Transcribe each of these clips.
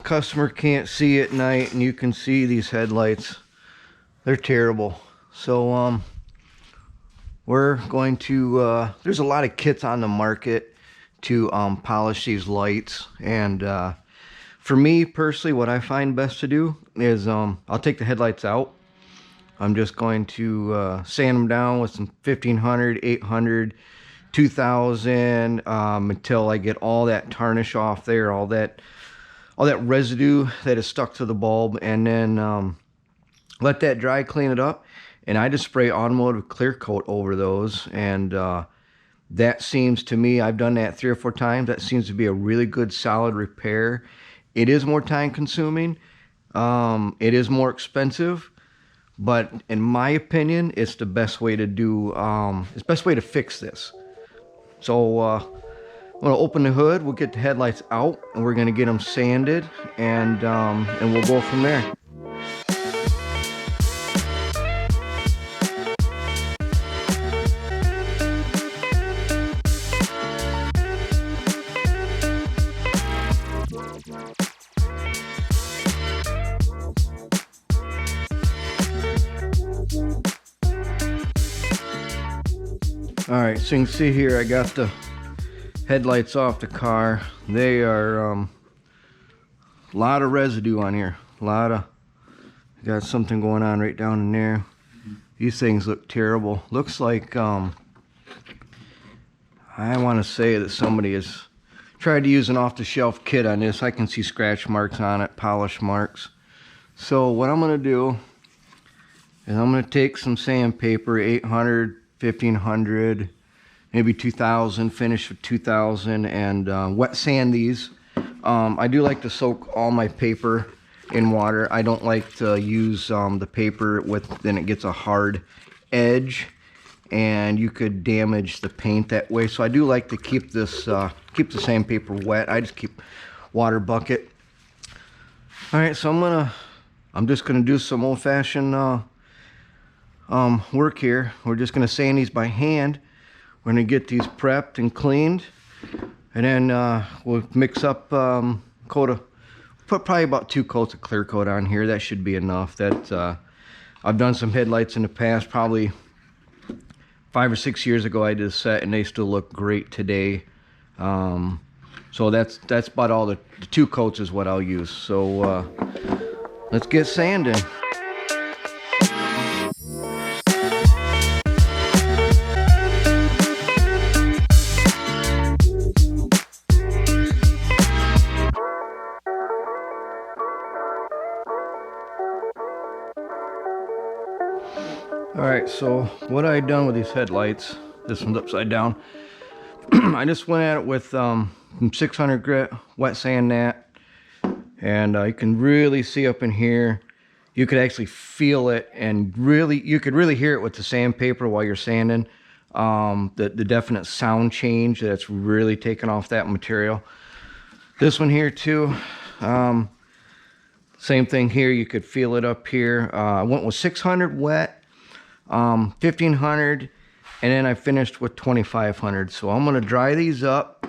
customer can't see at night, and you can see these headlights, they're terrible. So we're going to there's a lot of kits on the market to polish these lights, and for me personally, what I find best to do is I'll take the headlights out. I'm just going to sand them down with some 1500, 800, 2000 until I get all that tarnish off there, all that residue that is stuck to the bulb, and then let that dry, clean it up, and I just spray automotive clear coat over those. And that seems to me, I've done that 3 or 4 times, that seems to be a really good solid repair. It is more time consuming, it is more expensive, but in my opinion, it's the best way to do, it's the best way to fix this. So I'm gonna open the hood, we'll get the headlights out, and we're gonna get them sanded, and we'll go from there. All right, so you can see here, I got the headlights off the car. They are a lot of residue on here. Got something going on right down in there. These things look terrible. Looks like I want to say that somebody has tried to use an off-the-shelf kit on this. I can see scratch marks on it, polish marks. So what I'm going to do is I'm going to take some sandpaper, 800, 1500, maybe 2000, finish with 2000, and wet sand these. I do like to soak all my paper in water. I don't like to use the paper then it gets a hard edge, and you could damage the paint that way. So I do like to keep this keep the sandpaper wet. I just keep water bucket. All right, so I'm just gonna do some old-fashioned work here. We're just going to sand these by hand. We're going to get these prepped and cleaned, and then we'll mix up put probably about 2 coats of clear coat on here. That should be enough. That I've done some headlights in the past, probably 5 or 6 years ago I did a set, and they still look great today. So that's about all. The 2 coats is what I'll use. So let's get sanding. Alright, so what I done with these headlights, this one's upside down, I just went at it with some 600 grit wet sand gnat, and you can really see up in here, you could actually feel it, and you could really hear it with the sandpaper while you're sanding, the definite sound change that's really taken off that material. This one here too, same thing here, you could feel it up here. I went with 600 wet, 1500, and then I finished with 2500. So I'm going to dry these up.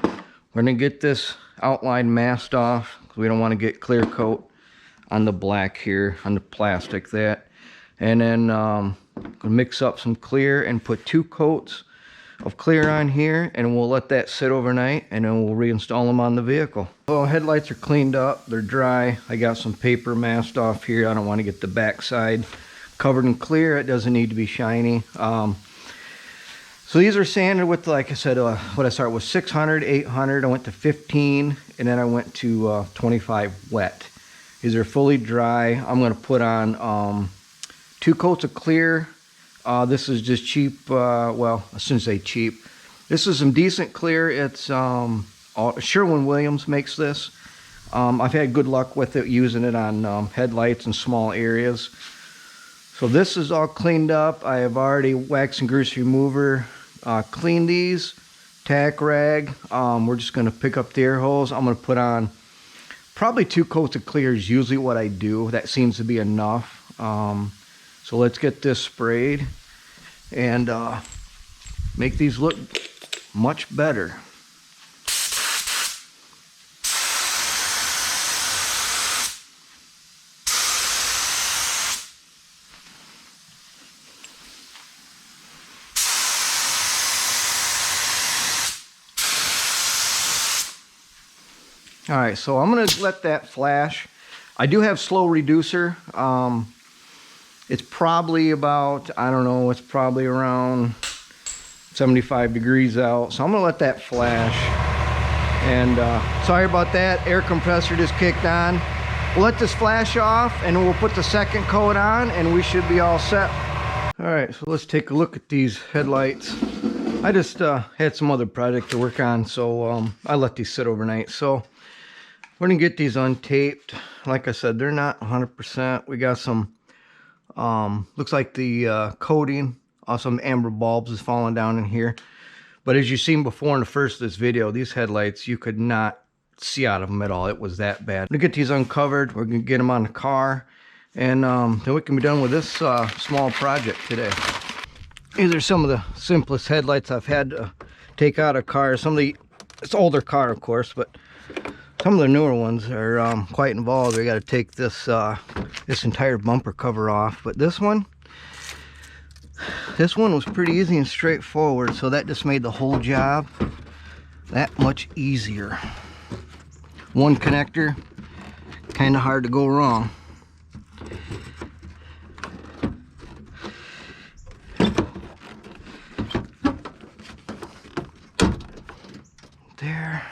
We're going to get this outline masked off because we don't want to get clear coat on the black here, on the plastic that. And then going to mix up some clear and put 2 coats of clear on here, and we'll let that sit overnight, and then we'll reinstall them on the vehicle. Well, headlights are cleaned up, they're dry. I got some paper masked off here. I don't want to get the back side covered in clear. It doesn't need to be shiny. So these are sanded with, like I said, what I started with 600, 800, I went to 15, and then I went to 25 wet. These are fully dry. I'm going to put on 2 coats of clear. This is just cheap, well, I shouldn't say cheap. This is some decent clear. It's Sherwin-Williams makes this. I've had good luck with it, using it on headlights in small areas. So this is all cleaned up. I have already wax and grease remover cleaned these, tack rag. We're just going to pick up the air holes. I'm going to put on probably 2 coats of clear is usually what I do. That seems to be enough. So let's get this sprayed and make these look much better. All right, so I'm gonna let that flash. I do have slow reducer. It's probably about, I don't know, it's probably around 75 degrees out. So I'm gonna let that flash. And sorry about that, air compressor just kicked on. We'll let this flash off and we'll put the second coat on and we should be all set. All right, so let's take a look at these headlights. I just had some other project to work on, so I let these sit overnight. So we're gonna get these untaped. Like I said, they're not 100%. We got some, looks like the coating of some amber bulbs is falling down in here. But as you've seen before in the first of this video, these headlights, you could not see out of them at all. It was that bad. We're gonna get these uncovered. We're gonna get them on the car. And then we can be done with this small project today. These are some of the simplest headlights I've had to take out of cars. Some of the, it's older car of course, but some of the newer ones are quite involved. We got to take this this entire bumper cover off. But this one was pretty easy and straightforward. So that just made the whole job that much easier. One connector, kind of hard to go wrong. There.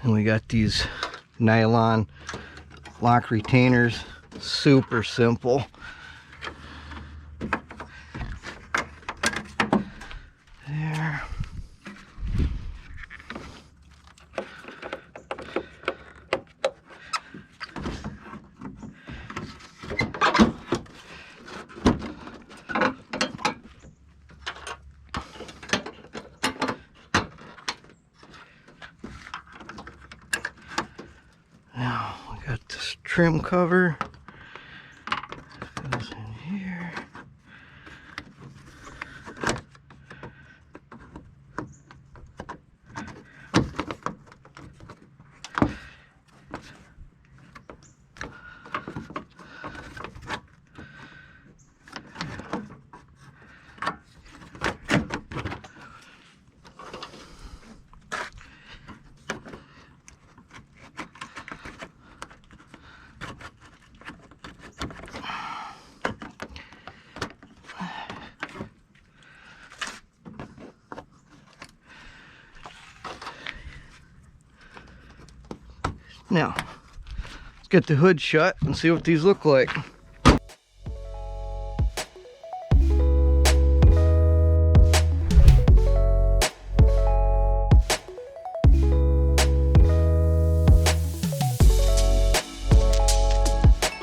And we got these nylon lock retainers, super simple. There. Now we got this trim cover. Goes in here. Now, let's get the hood shut and see what these look like.